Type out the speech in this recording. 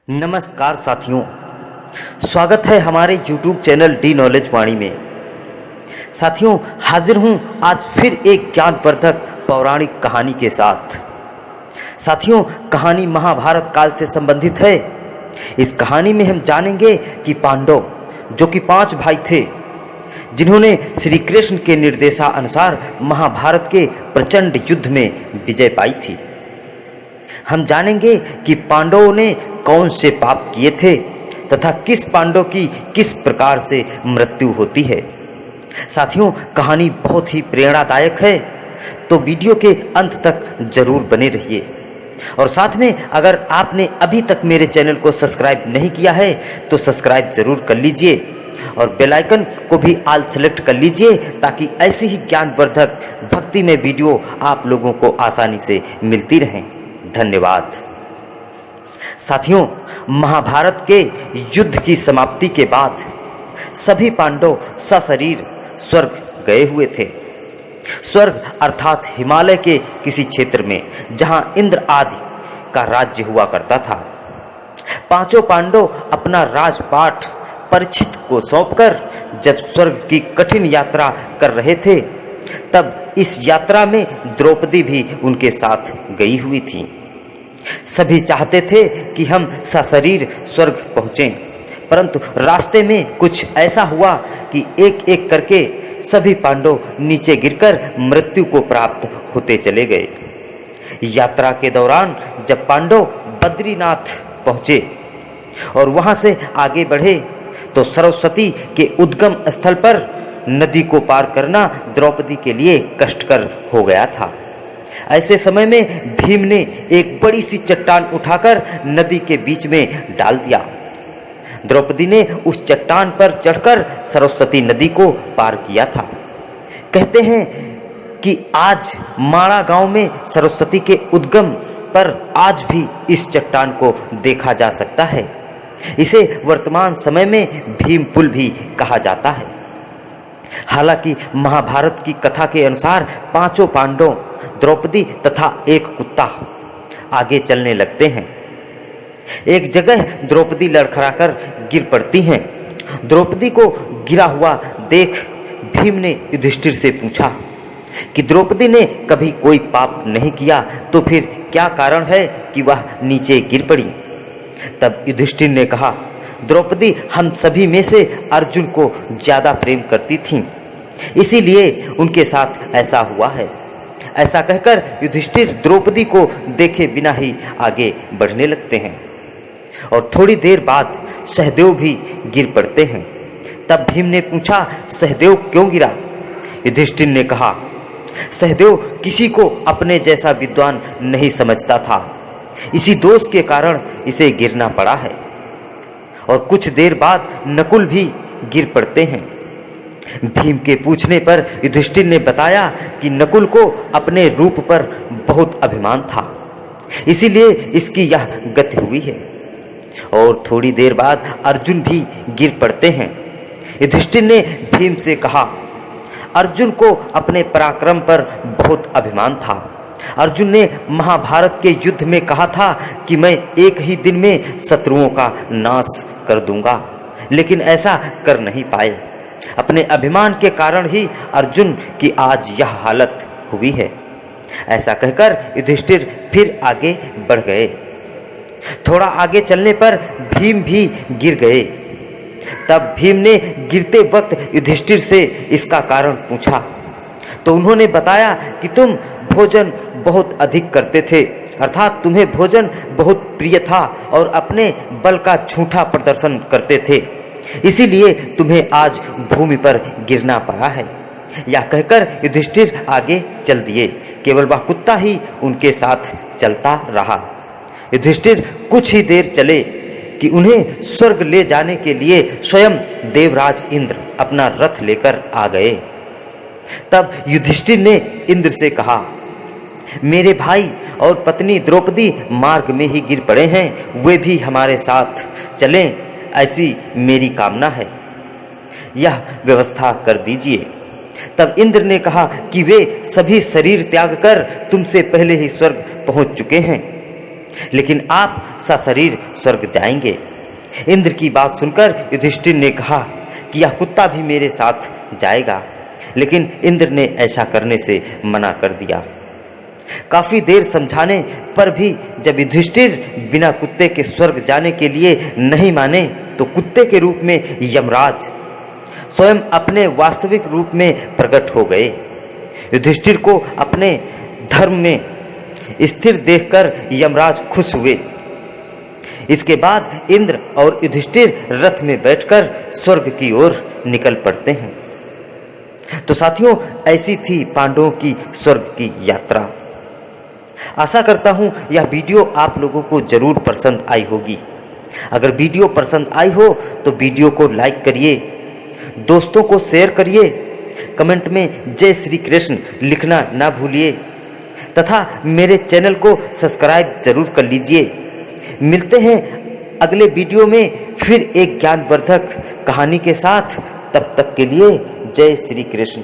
नमस्कार साथियों, स्वागत है हमारे YouTube चैनल डी नॉलेज वाणी में। साथियों, हाजिर हूं आज फिर एक ज्ञानवर्धक पौराणिक कहानी के साथ। साथियों, कहानी महाभारत काल से संबंधित है। इस कहानी में हम जानेंगे कि पांडव, जो कि 5 भाई थे, जिन्होंने श्री कृष्ण के निर्देशानुसार महाभारत के प्रचंड युद्ध में विजय पाई थी। हम जानेंगे कि पांडवों ने कौन से पाप किए थे तथा किस पांडव की किस प्रकार से मृत्यु होती है। साथियों, कहानी बहुत ही प्रेरणादायक है, तो वीडियो के अंत तक जरूर बने रहिए। और साथ में अगर आपने अभी तक मेरे चैनल को सब्सक्राइब नहीं किया है तो सब्सक्राइब जरूर कर लीजिए और बेल आइकन को भी ऑल सेलेक्ट कर लीजिए, ताकि ऐसी ही ज्ञानवर्धक भक्ति में वीडियो आप लोगों को आसानी से मिलती रहें। धन्यवाद। साथियों, महाभारत के युद्ध की समाप्ति के बाद सभी पांडव सशरीर स्वर्ग गए हुए थे। स्वर्ग अर्थात हिमालय के किसी क्षेत्र में, जहां इंद्र आदि का राज्य हुआ करता था। 5 पांडव अपना राजपाट परीक्षित को सौंपकर जब स्वर्ग की कठिन यात्रा कर रहे थे, तब इस यात्रा में द्रौपदी भी उनके साथ गई हुई थी। सभी चाहते थे कि हम सशरीर स्वर्ग पहुंचें, परंतु रास्ते में कुछ ऐसा हुआ कि एक एक करके सभी पांडव नीचे गिरकर मृत्यु को प्राप्त होते चले गए। यात्रा के दौरान जब पांडव बद्रीनाथ पहुंचे और वहां से आगे बढ़े, तो सरस्वती के उद्गम स्थल पर नदी को पार करना द्रौपदी के लिए कष्टकर हो गया था। ऐसे समय में भीम ने एक बड़ी सी चट्टान उठाकर नदी के बीच में डाल दिया। द्रौपदी ने उस चट्टान पर चढ़कर सरस्वती नदी को पार किया था। कहते हैं कि आज माणा गांव में सरस्वती के उद्गम पर आज भी इस चट्टान को देखा जा सकता है। इसे वर्तमान समय में भीम पुल भी कहा जाता है। हालांकि महाभारत की कथा के अनुसार 5 पांडव, द्रौपदी तथा एक कुत्ता आगे चलने लगते हैं। एक जगह द्रौपदी लड़खड़ाकर गिर पड़ती हैं। द्रौपदी को गिरा हुआ देख भीम ने युधिष्ठिर से पूछा कि द्रौपदी ने कभी कोई पाप नहीं किया, तो फिर क्या कारण है कि वह नीचे गिर पड़ी। तब युधिष्ठिर ने कहा, द्रौपदी हम सभी में से अर्जुन को ज्यादा प्रेम करती थीं, इसीलिए उनके साथ ऐसा हुआ है। ऐसा कहकर युधिष्ठिर द्रौपदी को देखे बिना ही आगे बढ़ने लगते हैं और थोड़ी देर बाद सहदेव भी गिर पड़ते हैं। तब भीम ने पूछा, सहदेव क्यों गिरा? युधिष्ठिर ने कहा, सहदेव किसी को अपने जैसा विद्वान नहीं समझता था, इसी दोष के कारण इसे गिरना पड़ा है। और कुछ देर बाद नकुल भी गिर पड़ते हैं। भीम के पूछने पर युधिष्ठिर ने बताया कि नकुल को अपने रूप पर बहुत अभिमान था, इसीलिए इसकी यह गति हुई है। और थोड़ी देर बाद अर्जुन भी गिर पड़ते हैं। युधिष्ठिर ने भीम से कहा, अर्जुन को अपने पराक्रम पर बहुत अभिमान था। अर्जुन ने महाभारत के युद्ध में कहा था कि मैं एक ही दिन में शत्रुओं का नाश कर दूंगा, लेकिन ऐसा कर नहीं पाए। अपने अभिमान के कारण ही अर्जुन की आज यह हालत हुई है। ऐसा कहकर युधिष्ठिर फिर आगे बढ़ गए। थोड़ा आगे चलने पर भीम भी गिर गए। तब भीम ने गिरते वक्त युधिष्ठिर से इसका कारण पूछा, तो उन्होंने बताया कि तुम भोजन बहुत अधिक करते थे, अर्थात तुम्हें भोजन बहुत प्रिय था और अपने बल का झूठा प्रदर्शन करते थे, इसीलिए तुम्हें आज भूमि पर गिरना पड़ा है। यह कहकर युधिष्ठिर आगे चल दिए। केवल वह कुत्ता ही उनके साथ चलता रहा। युधिष्ठिर कुछ ही देर चले कि उन्हें स्वर्ग ले जाने के लिए स्वयं देवराज इंद्र अपना रथ लेकर आ गए। तब युधिष्ठिर ने इंद्र से कहा, मेरे भाई और पत्नी द्रौपदी मार्ग में ही गिर पड़े हैं, वे भी हमारे साथ चलें, ऐसी मेरी कामना है, यह व्यवस्था कर दीजिए। तब इंद्र ने कहा कि वे सभी शरीर त्याग कर तुमसे पहले ही स्वर्ग पहुंच चुके हैं। लेकिन आप सशरीर स्वर्ग जाएंगे। इंद्र की बात सुनकर युधिष्ठिर ने कहा कि यह कुत्ता भी मेरे साथ जाएगा, लेकिन इंद्र ने ऐसा करने से मना कर दिया। काफी देर समझाने पर भी जब युधिष्ठिर बिना कुत्ते के स्वर्ग जाने के लिए नहीं माने, तो कुत्ते के रूप में यमराज स्वयं अपने वास्तविक रूप में प्रकट हो गए। युधिष्ठिर को अपने धर्म में स्थिर देखकर यमराज खुश हुए। इसके बाद इंद्र और युधिष्ठिर रथ में बैठकर स्वर्ग की ओर निकल पड़ते हैं। तो साथियों, ऐसी थी पांडवों की स्वर्ग की यात्रा। आशा करता हूं यह वीडियो आप लोगों को जरूर पसंद आई होगी। अगर वीडियो पसंद आई हो तो वीडियो को लाइक करिए, दोस्तों को शेयर करिए, कमेंट में जय श्री कृष्ण लिखना ना भूलिए तथा मेरे चैनल को सब्सक्राइब जरूर कर लीजिए। मिलते हैं अगले वीडियो में फिर एक ज्ञानवर्धक कहानी के साथ। तब तक के लिए जय श्री कृष्ण।